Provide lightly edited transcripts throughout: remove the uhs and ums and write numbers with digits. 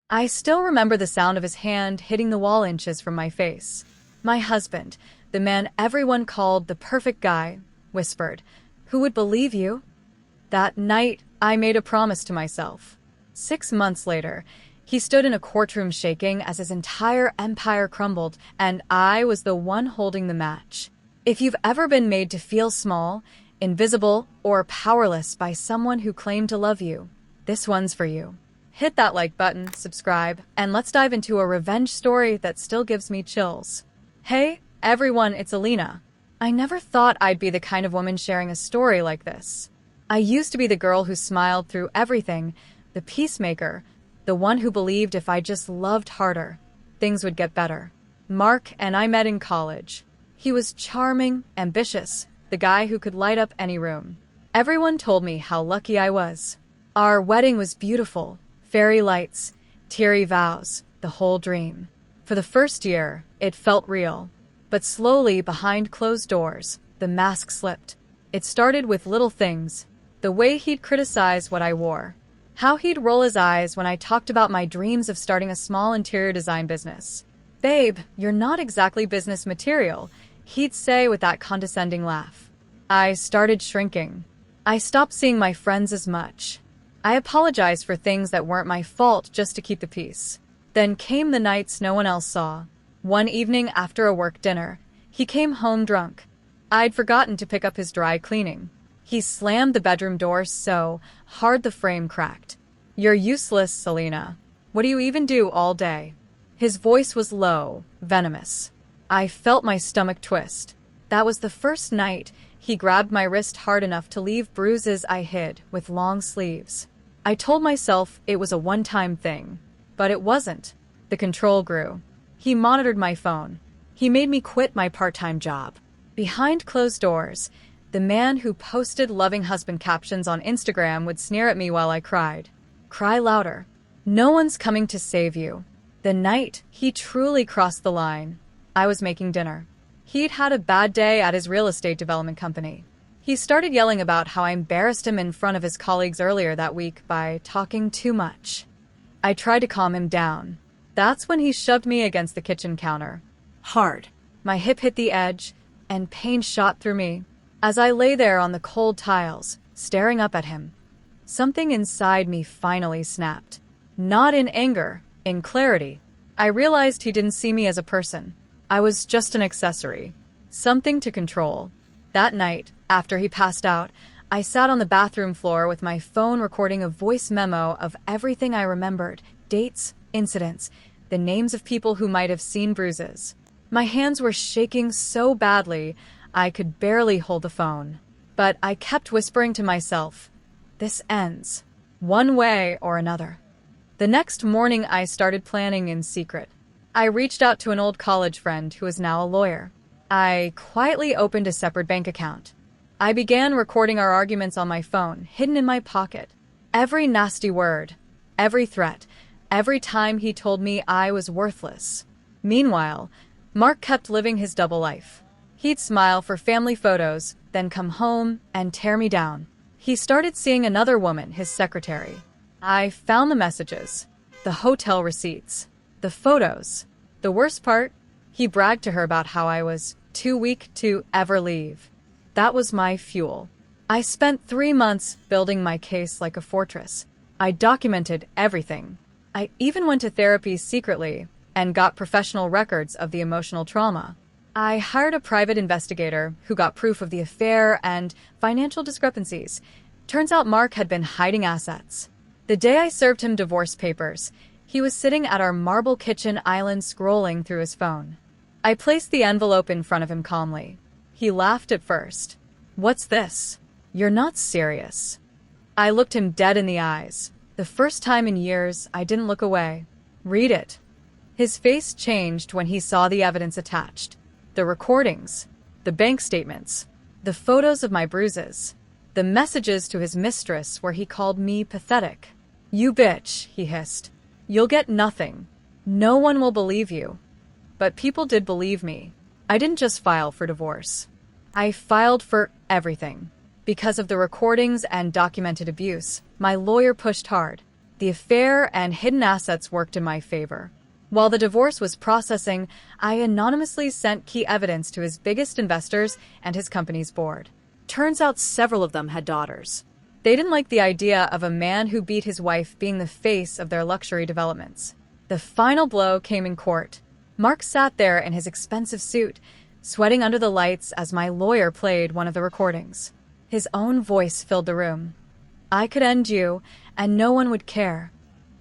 I still remember the sound of his hand hitting the wall inches from my face. My husband, the man everyone called the perfect guy, whispered, "Who would believe you?" That night, I made a promise to myself. 6 months later, he stood in a courtroom shaking as his entire empire crumbled, and I was the one holding the match. If you've ever been made to feel small, invisible, or powerless by someone who claimed to love you, this one's for you. Hit that like button, subscribe, and let's dive into a revenge story that still gives me chills. Hey, everyone, it's Alina. I never thought I'd be the kind of woman sharing a story like this. I used to be the girl who smiled through everything, the peacemaker, the one who believed if I just loved harder, things would get better. Mark and I met in college. He was charming, ambitious, the guy who could light up any room. Everyone told me how lucky I was. Our wedding was beautiful, fairy lights, teary vows, the whole dream. For the first year, it felt real. But slowly, behind closed doors, the mask slipped. It started with little things. The way he'd criticize what I wore. How he'd roll his eyes when I talked about my dreams of starting a small interior design business. "Babe, you're not exactly business material," he'd say with that condescending laugh. I started shrinking. I stopped seeing my friends as much. I apologized for things that weren't my fault just to keep the peace. Then came the nights no one else saw. One evening after a work dinner, he came home drunk. I'd forgotten to pick up his dry cleaning. He slammed the bedroom door so hard the frame cracked. "You're useless, Alina. What do you even do all day?" His voice was low, venomous. I felt my stomach twist. That was the first night he grabbed my wrist hard enough to leave bruises I hid with long sleeves. I told myself it was a one-time thing, but it wasn't. The control grew. He monitored my phone. He made me quit my part-time job. Behind closed doors, the man who posted loving husband captions on Instagram would sneer at me while I cried. Cry louder. No one's coming to save you. The night he truly crossed the line, I was making dinner. He'd had a bad day at his real estate development company. He started yelling about how I embarrassed him in front of his colleagues earlier that week by talking too much. I tried to calm him down. That's when he shoved me against the kitchen counter. Hard. My hip hit the edge, and pain shot through me. As I lay there on the cold tiles, staring up at him, something inside me finally snapped. Not in anger, in clarity. I realized he didn't see me as a person. I was just an accessory. Something to control. That night, after he passed out, I sat on the bathroom floor with my phone recording a voice memo of everything I remembered, dates, incidents, the names of people who might have seen bruises. My hands were shaking so badly, I could barely hold the phone. But I kept whispering to myself, this ends, one way or another. The next morning, I started planning in secret. I reached out to an old college friend who is now a lawyer. I quietly opened a separate bank account. I began recording our arguments on my phone, hidden in my pocket. Every nasty word, every threat, every time he told me I was worthless. Meanwhile, Mark kept living his double life. He'd smile for family photos, then come home and tear me down. He started seeing another woman, his secretary. I found the messages, the hotel receipts, the photos. The worst part, he bragged to her about how I was too weak to ever leave. That was my fuel. I spent 3 months building my case like a fortress. I documented everything. I even went to therapy secretly and got professional records of the emotional trauma. I hired a private investigator who got proof of the affair and financial discrepancies. Turns out Mark had been hiding assets. The day I served him divorce papers, he was sitting at our marble kitchen island scrolling through his phone. I placed the envelope in front of him calmly. He laughed at first. "What's this? You're not serious." I looked him dead in the eyes. The first time in years, I didn't look away. "Read it." His face changed when he saw the evidence attached. The recordings, the bank statements, the photos of my bruises, the messages to his mistress where he called me pathetic. "You bitch," he hissed. "You'll get nothing. No one will believe you." But people did believe me. I didn't just file for divorce. I filed for everything. Because of the recordings and documented abuse, my lawyer pushed hard. The affair and hidden assets worked in my favor. While the divorce was processing, I anonymously sent key evidence to his biggest investors and his company's board. Turns out several of them had daughters. They didn't like the idea of a man who beat his wife being the face of their luxury developments. The final blow came in court. Mark sat there in his expensive suit, sweating under the lights as my lawyer played one of the recordings. His own voice filled the room. I could end you, and no one would care.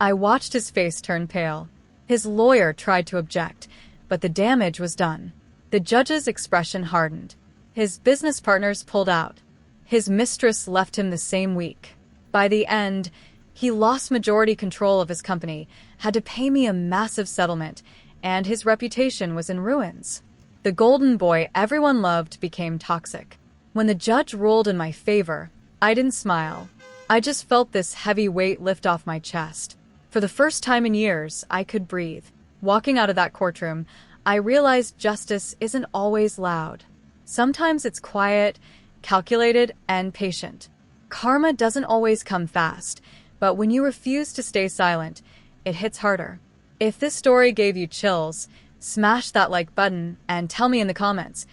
I watched his face turn pale. His lawyer tried to object, but the damage was done. The judge's expression hardened. His business partners pulled out. His mistress left him the same week. By the end, he lost majority control of his company, had to pay me a massive settlement, and his reputation was in ruins. The golden boy everyone loved became toxic. When the judge ruled in my favor, I didn't smile. I just felt this heavy weight lift off my chest. For the first time in years, I could breathe. Walking out of that courtroom, I realized justice isn't always loud. Sometimes it's quiet, calculated, and patient. Karma doesn't always come fast, but when you refuse to stay silent, it hits harder. If this story gave you chills, smash that like button and tell me in the comments,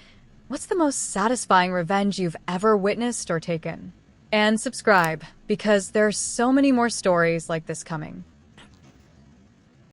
what's the most satisfying revenge you've ever witnessed or taken? And subscribe, because there are so many more stories like this coming.